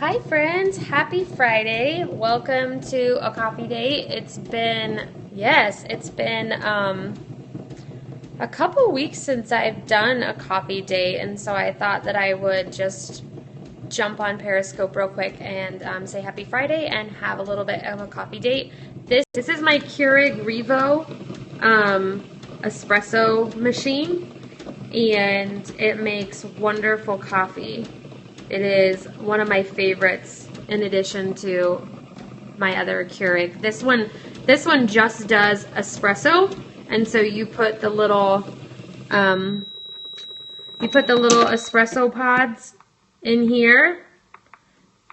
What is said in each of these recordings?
Hi friends, happy Friday. Welcome to a coffee date. It's been a couple weeks since I've done a coffee date, and so I thought that I would just jump on Periscope real quick and say happy Friday and have a little bit of a coffee date. This is my Keurig Revo espresso machine, and it makes wonderful coffee. It is one of my favorites in addition to my other Keurig. This one just does espresso, and so um, you put the little espresso pods in here,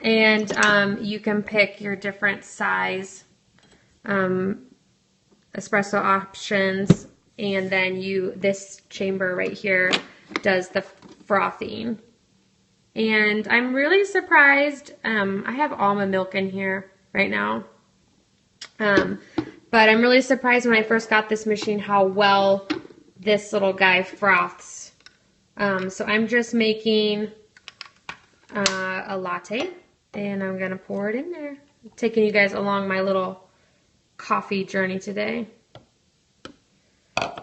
and you can pick your different size espresso options, and then this chamber right here does the frothing. And I'm really surprised. I have almond milk in here right now. But I'm really surprised when I first got this machine how well this little guy froths. So I'm just making a latte, and I'm going to pour it in there. I'm taking you guys along my little coffee journey today.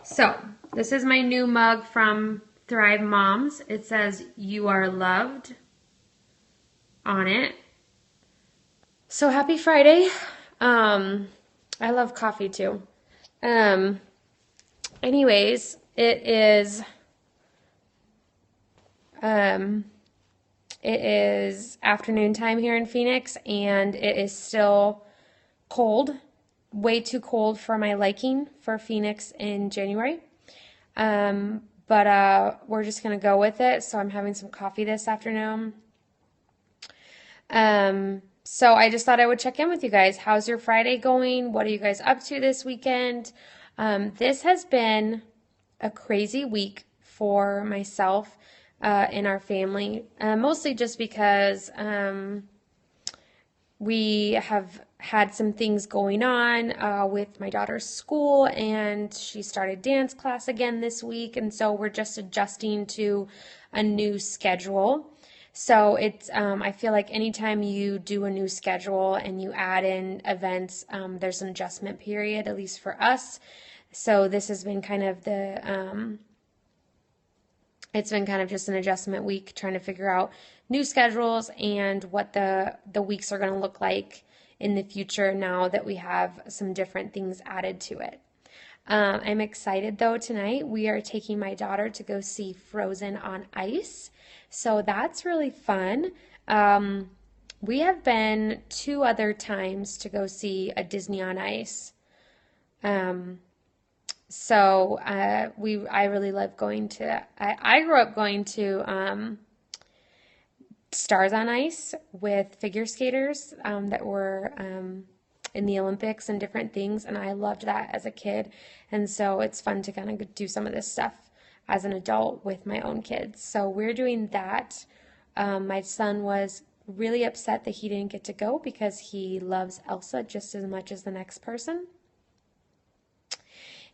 So this is my new mug from Thrive Moms. It says "You are loved" on it. So happy Friday. I love coffee too. Anyways, it is afternoon time here in Phoenix, and it is still cold, way too cold for my liking for Phoenix in January. But we're just going to go with it. So I'm having some coffee this afternoon. So I just thought I would check in with you guys. How's your Friday going? What are you guys up to this weekend? This has been a crazy week for myself and our family, mostly just because we have had some things going on with my daughter's school, and she started dance class again this week, and so we're just adjusting to a new schedule. So it's I feel like anytime you do a new schedule and you add in events, there's an adjustment period, at least for us. So this has been kind of it's been kind of just an adjustment week, trying to figure out new schedules and what the weeks are going to look like in the future now that we have some different things added to it. I'm excited though. Tonight we are taking my daughter to go see Frozen on Ice. So that's really fun. We have been 2 other times to go see a Disney on Ice. I really love going to, I grew up going to Stars on Ice with figure skaters that were in the Olympics and different things, and I loved that as a kid. And so it's fun to kind of do some of this stuff as an adult with my own kids. So we're doing that. My son was really upset that he didn't get to go because he loves Elsa just as much as the next person.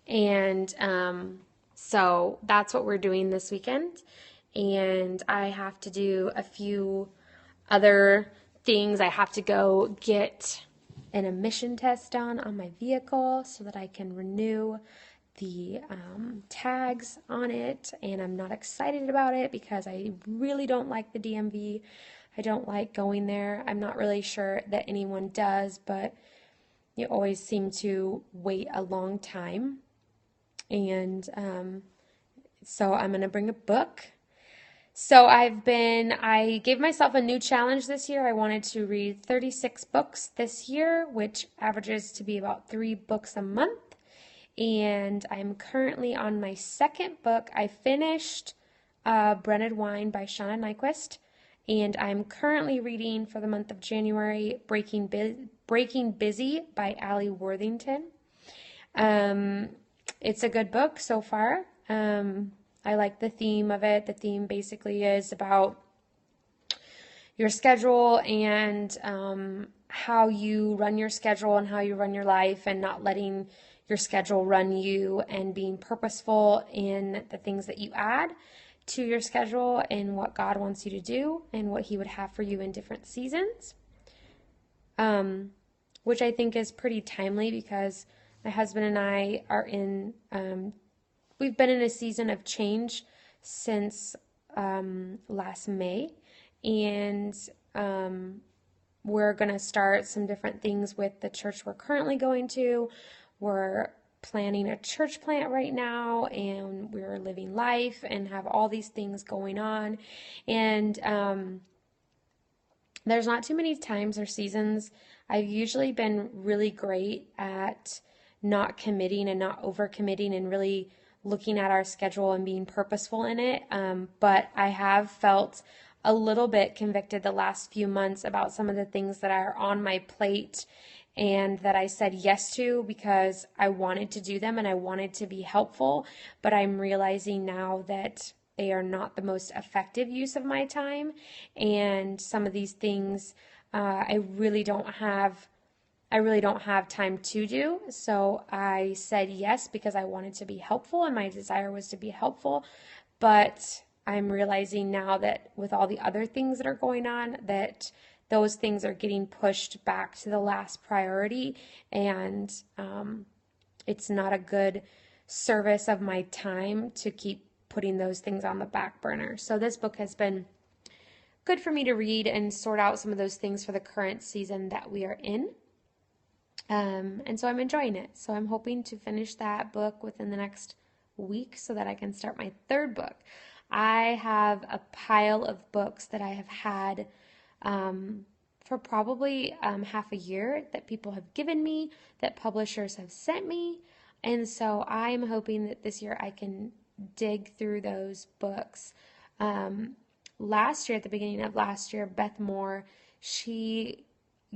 And so that's what we're doing this weekend. And I have to do a few other things. I have to go get an emission test done on my vehicle so that I can renew the tags on it, and I'm not excited about it because I really don't like the DMV. I don't like going there. I'm not really sure that anyone does, but you always seem to wait a long time. And so I'm going to bring a book. So I gave myself a new challenge this year. I wanted to read 36 books this year, which averages to be about 3 books a month. And I'm currently on my 2nd book. I finished Bread and Wine by Shauna Nyquist, and I'm currently reading for the month of January Breaking Busy by Allie Worthington. It's a good book so far. I like the theme of it. The theme basically is about your schedule and how you run your schedule and how you run your life, and not letting your schedule run you, and being purposeful in the things that you add to your schedule and what God wants you to do and what He would have for you in different seasons, which I think is pretty timely because my husband and I are we've been in a season of change since last May, and we're going to start some different things with the church we're currently going to. We're planning a church plant right now, and we're living life and have all these things going on. And there's not too many times or seasons. I've usually been really great at not committing and not overcommitting and really looking at our schedule and being purposeful in it. But I have felt a little bit convicted the last few months about some of the things that are on my plate and that I said yes to because I wanted to do them and I wanted to be helpful. But I'm realizing now that they are not the most effective use of my time. And some of these things I really don't have time to do. So I said yes because I wanted to be helpful and my desire was to be helpful. But I'm realizing now that with all the other things that are going on, that those things are getting pushed back to the last priority, and it's not a good service of my time to keep putting those things on the back burner. So this book has been good for me to read and sort out some of those things for the current season that we are in. And so I'm enjoying it. So I'm hoping to finish that book within the next week so that I can start my third book. I have a pile of books that I have had for probably half a year that people have given me, that publishers have sent me. And so I'm hoping that this year I can dig through those books. Last year, at the beginning of last year, Beth Moore, she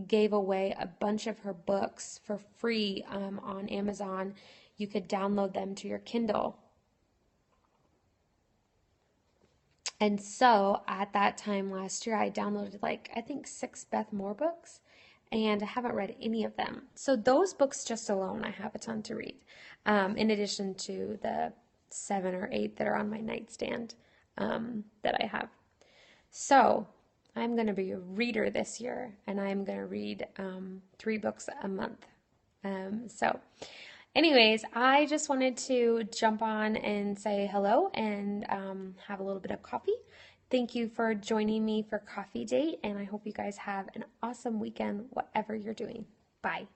gave away a bunch of her books for free on Amazon. You could download them to your Kindle. And so at that time last year, I downloaded I think 6 Beth Moore books, and I haven't read any of them. So those books just alone, I have a ton to read, in addition to the 7 or 8 that are on my nightstand that I have. So I'm going to be a reader this year, and I'm going to read 3 books a month. Anyways, I just wanted to jump on and say hello and have a little bit of coffee. Thank you for joining me for Coffee Date, and I hope you guys have an awesome weekend, whatever you're doing. Bye.